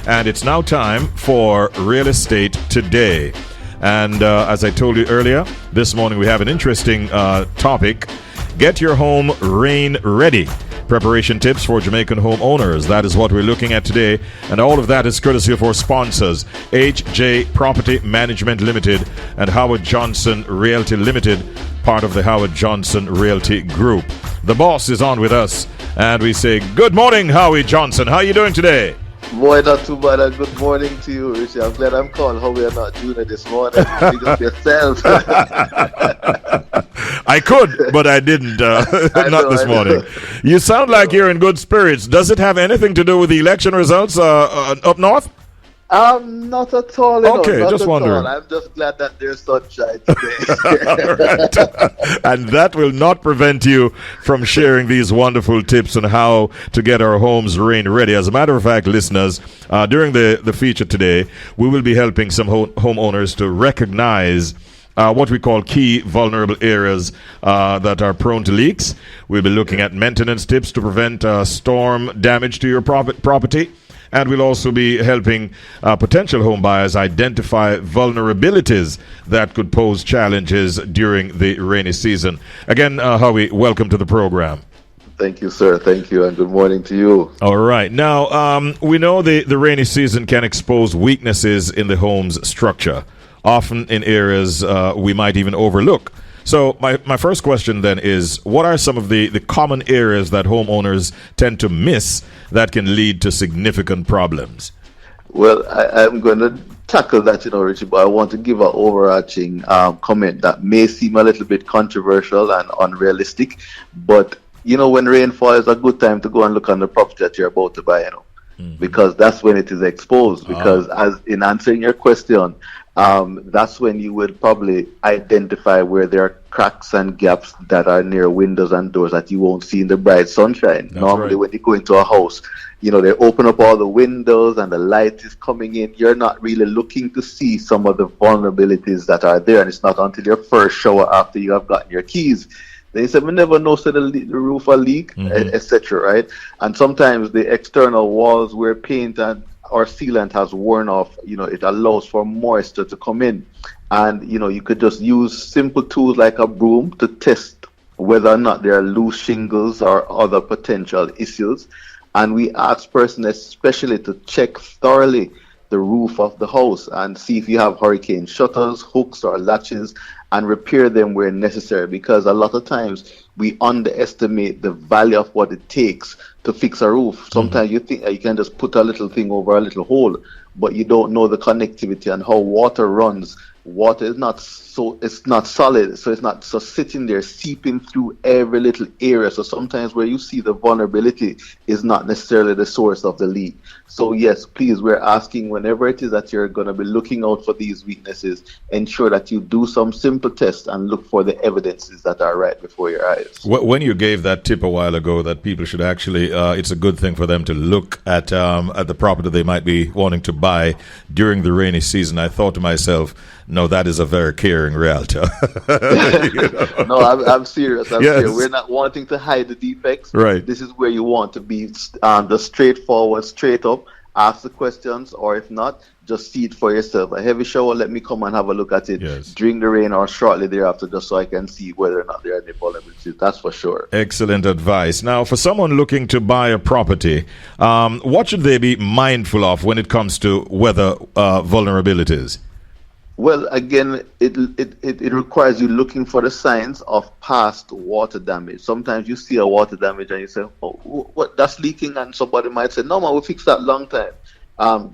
and it's now time for Real Estate Today. And as I told you earlier, this morning we have an interesting topic. Get your home rain ready. Preparation tips for Jamaican homeowners. That is what we're looking at today. And all of that is courtesy of our sponsors, HJ Property Management Limited and Howard Johnson Realty Limited, part of the Howard Johnson Realty Group. The boss is on with us, and we say, good morning, Howie Johnson. How are you doing today? Boy, not too bad. And good morning to you, Richie. I'm glad I'm calling. How we are not doing it this morning. Big up yourself. I could, but I didn't. Not this morning. You sound like you're in good spirits. Does it have anything to do with the election results up north? Not at all. Okay, not just at wondering. all. I'm just glad that there's sunshine today. All right. And that will not prevent you from sharing these wonderful tips on how to get our homes rain ready. As a matter of fact, listeners, during the feature today, we will be helping some homeowners to recognize what we call key vulnerable areas that are prone to leaks. We'll be looking at maintenance tips to prevent storm damage to your property. And we'll also be helping potential home buyers identify vulnerabilities that could pose challenges during the rainy season. Again, Howie, welcome to the program. Thank you, sir. Thank you, and good morning to you. All right. Now, we know the rainy season can expose weaknesses in the home's structure, often in areas we might even overlook. So my first question then is, what are some of the common areas that homeowners tend to miss that can lead to significant problems? Well, I'm going to tackle that, Richie, but I want to give an overarching comment that may seem a little bit controversial and unrealistic. But, when rainfall is a good time to go and look on the property that you're about to buy, because that's when it is exposed. Because as in answering your question, that's when you would probably identify where there are cracks and gaps that are near windows and doors that you won't see in the bright sunshine. That's Normally, right. when you go into a house, they open up all the windows and the light is coming in. You're not really looking to see some of the vulnerabilities that are there. And it's not until your first shower after you have gotten your keys. They say, we never know, so the roof will leak, etc., right? And sometimes the external walls where paint or sealant has worn off, it allows for moisture to come in. And, you could just use simple tools like a broom to test whether or not there are loose shingles or other potential issues. And we ask persons especially to check thoroughly the roof of the house and see if you have hurricane shutters, hooks, or latches, and repair them where necessary, because a lot of times we underestimate the value of what it takes to fix a roof. Sometimes you think you can just put a little thing over a little hole, but you don't know the connectivity and how water runs. Water is it's not solid, so it's not so sitting there seeping through every little area. So sometimes where you see the vulnerability is not necessarily the source of the leak. So yes, please, we're asking whenever it is that you're going to be looking out for these weaknesses, ensure that you do some simple tests and look for the evidences that are right before your eyes. When you gave that tip a while ago that people should actually, it's a good thing for them to look at the property they might be wanting to buy during the rainy season, I thought to myself, no, that is a very caring realtor. No, I'm serious. I'm serious. We're not wanting to hide the defects. Right. This is where you want to be the straightforward, straight up, ask the questions, or if not, just see it for yourself. A heavy shower, let me come and have a look at it during the rain or shortly thereafter, just so I can see whether or not there are any vulnerabilities. That's for sure. Excellent advice. Now, for someone looking to buy a property, what should they be mindful of when it comes to weather vulnerabilities? Well, again, it requires you looking for the signs of past water damage. Sometimes you see a water damage and you say, oh, what, that's leaking, and somebody might say, no, man, we fixed that long time.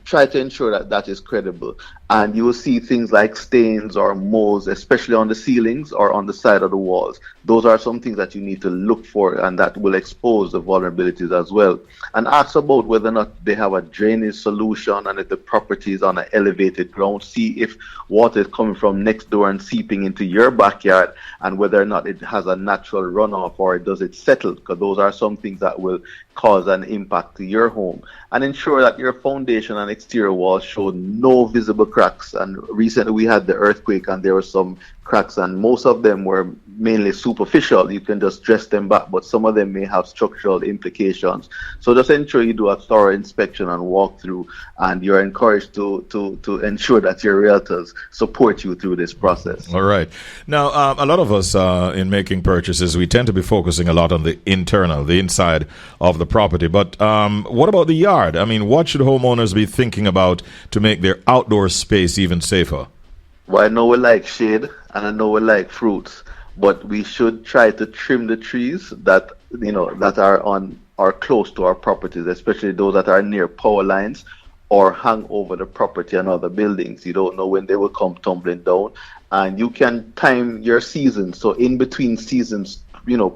Try to ensure that is credible. And you will see things like stains or moles, especially on the ceilings or on the side of the walls. Those are some things that you need to look for, and that will expose the vulnerabilities as well. And ask about whether or not they have a drainage solution, and if the property is on an elevated ground. See if water is coming from next door and seeping into your backyard, and whether or not it has a natural runoff or does it settle, because those are some things that will cause an impact to your home. And ensure that your foundation and exterior walls show no visible cracks. And recently we had the earthquake, and there were some cracks, and most of them were mainly superficial. You can just dress them back, but some of them may have structural implications. So just ensure you do a thorough inspection and walkthrough, and you're encouraged to ensure that your realtors support you through this process. All right. Now, a lot of us in making purchases, we tend to be focusing a lot on the internal, the inside of the property. But what about the yard? I mean, what should homeowners be thinking about to make their outdoor space even safer? Well, I know we like shade and I know we like fruits, but we should try to trim the trees that that are on or close to our properties, especially those that are near power lines or hang over the property and other buildings. You don't know when they will come tumbling down, and you can time your seasons. So in between seasons,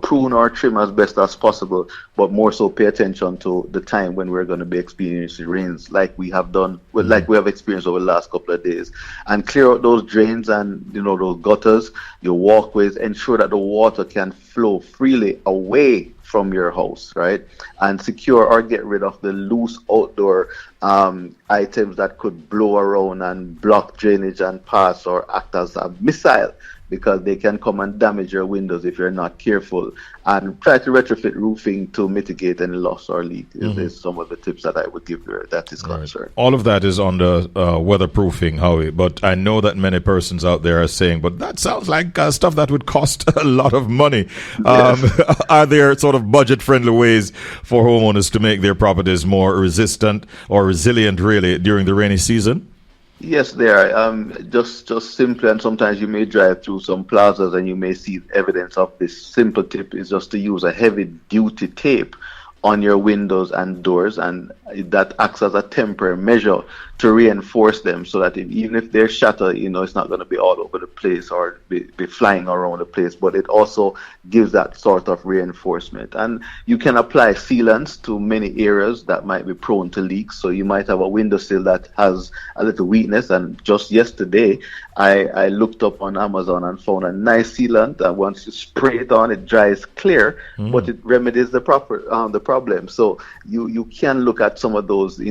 prune or trim as best as possible, but more so pay attention to the time when we're going to be experiencing rains like we have done, like we have experienced over the last couple of days. And clear out those drains and, those gutters, your walkways, ensure that the water can flow freely away from your house, right? And secure or get rid of the loose outdoor items that could blow around and block drainage and pass or act as a missile, because they can come and damage your windows if you're not careful. And try to retrofit roofing to mitigate any loss or leak is some of the tips that I would give you that is concerned. All of that is on the weatherproofing, Howie, but I know that many persons out there are saying, but that sounds like stuff that would cost a lot of money. Yes. Are there sort of budget-friendly ways for homeowners to make their properties more resistant or resilient, really, during the rainy season? Yes, there are. Just simply, and sometimes you may drive through some plazas and you may see evidence of this. Simple tip is just to use a heavy-duty tape on your windows and doors, and that acts as a temporary measure to reinforce them, so that even if they're shattered, it's not going to be all over the place or be flying around the place, but it also gives that sort of reinforcement. And you can apply sealants to many areas that might be prone to leaks. So you might have a windowsill that has a little weakness, and just yesterday I looked up on Amazon and found a nice sealant, and once you spray it on, it dries clear, but it remedies the problem. So you can look at some of those,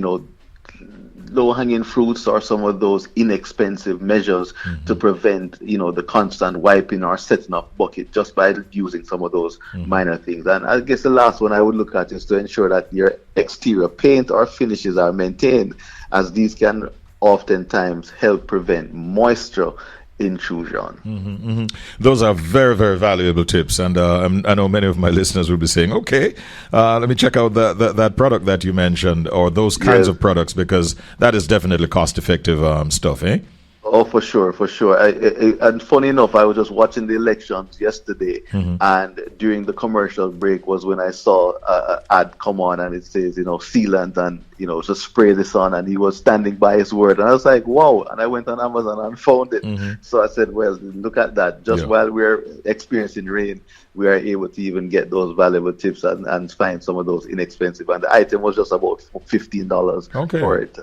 low-hanging fruits or some of those inexpensive measures to prevent, the constant wiping or setting up bucket just by using some of those minor things. And I guess the last one I would look at is to ensure that your exterior paint or finishes are maintained, as these can oftentimes help prevent moisture intrusion. Those are very, very valuable tips, and I know many of my listeners will be saying, okay, let me check out that product that you mentioned, or those kinds of products, because that is definitely cost-effective stuff, eh? Oh, for sure. And funny enough, I was just watching the elections yesterday, and during the commercial break was when I saw an ad come on, and it says, sealant, and just spray this on, and he was standing by his word, and I was like, wow. And I went on Amazon and found it. So I said, well, look at that. Just while we're experiencing rain, we are able to even get those valuable tips and find some of those inexpensive. And the item was just about $15 for it.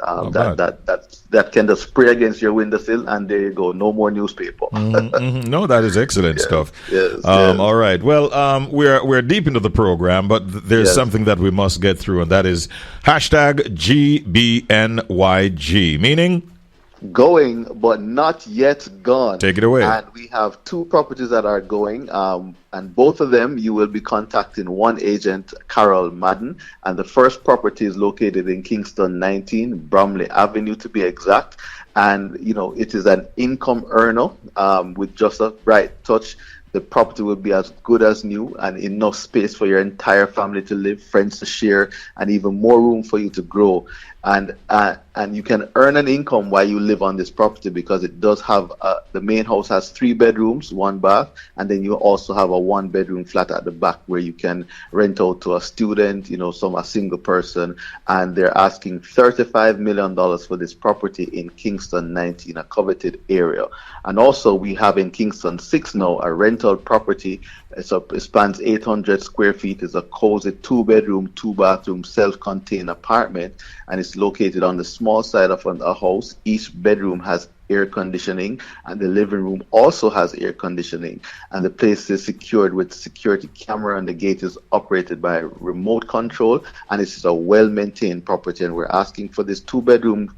That can just spray against your windowsill, and there you go. No more newspaper. No, that is excellent stuff. Yes. All right. Well, we're deep into the program, but there's something that we must get through, and that is #GBNYG, meaning going but not yet gone. Take it away. And we have two properties that are going, and both of them you will be contacting one agent, Carol Madden, and the first property is located in Kingston 19 Bromley Avenue to be exact, and it is an income earner with just a right touch. The property will be as good as new, and enough space for your entire family to live, friends to share, and even more room for you to grow. And you can earn an income while you live on this property, because it does have the main house has 3 bedrooms, 1 bath, and then you also have a 1-bedroom flat at the back where you can rent out to a student, a single person, and they're asking $35 million for this property in Kingston 19, a coveted area. And also we have in Kingston 6 now a rental property. It spans 800 square feet. It's a cozy 2-bedroom, 2-bathroom, self-contained apartment, and it's located on the small side of a house. Each bedroom has air conditioning, and the living room also has air conditioning. And the place is secured with security camera, and the gate is operated by remote control. And this is a well-maintained property. And we're asking for this two-bedroom,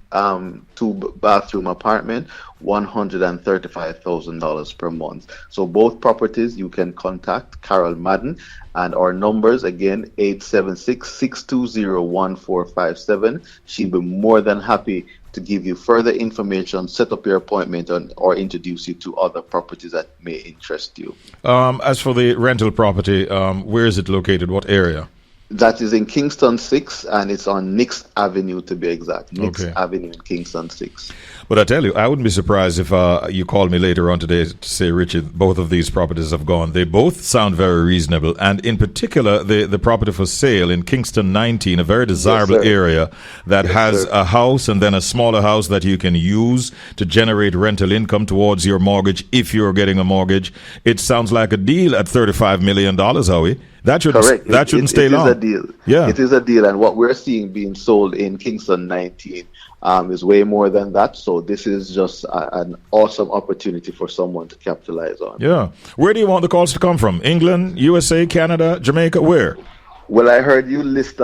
two-bathroom apartment, $135,000 per month. So both properties, you can contact Carol Madden, and our numbers again 876-620-1457. She'll be more than happy to give you further information, set up your appointment, or introduce you to other properties that may interest you. As for the rental property, where is it located? What area? That is in Kingston 6, and it's on Nix Avenue to be exact. Nix Avenue in Kingston 6. But I tell you, I wouldn't be surprised if you called me later on today to say, Richard, both of these properties have gone. They both sound very reasonable. And in particular, the property for sale in Kingston 19, a very desirable area that has a house and then a smaller house that you can use to generate rental income towards your mortgage if you're getting a mortgage. It sounds like a deal at $35 million, Howie. That shouldn't stay long. It is a deal. Yeah. It is a deal. And what we're seeing being sold in Kingston 19 is way more than that. So this is just an awesome opportunity for someone to capitalize on. Yeah. Where do you want the calls to come from? England, USA, Canada, Jamaica? Where? Well, I heard you list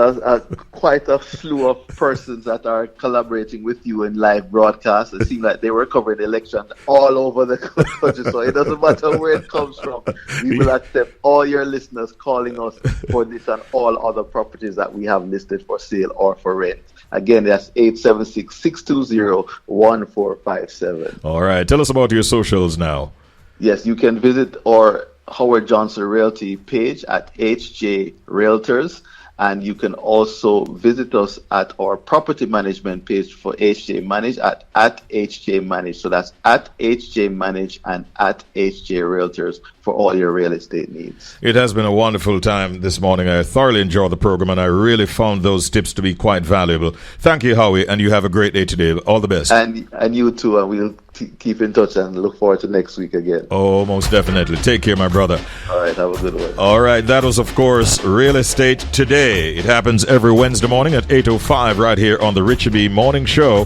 quite a slew of persons that are collaborating with you in live broadcasts. It seemed like they were covering the election all over the country, so it doesn't matter where it comes from. We will accept all your listeners calling us for this and all other properties that we have listed for sale or for rent. Again, that's 876-620-1457. All right. Tell us about your socials now. Yes, you can visit our Howard Johnson Realty page at HJ Realtors, and you can also visit us at our property management page for HJ Manage at HJ Manage. So that's at HJ Manage and at HJ Realtors for all your real estate needs. It has been a wonderful time this morning. I thoroughly enjoyed the program, and I really found those tips to be quite valuable. Thank you, Howie, and you have a great day today. All the best. And you too, and we'll keep in touch and look forward to next week again. Oh, most definitely. Take care, my brother. All right, have a good one. All right, that was, of course, Real Estate Today. It happens every Wednesday morning at 8:05 right here on the Richie B Morning Show.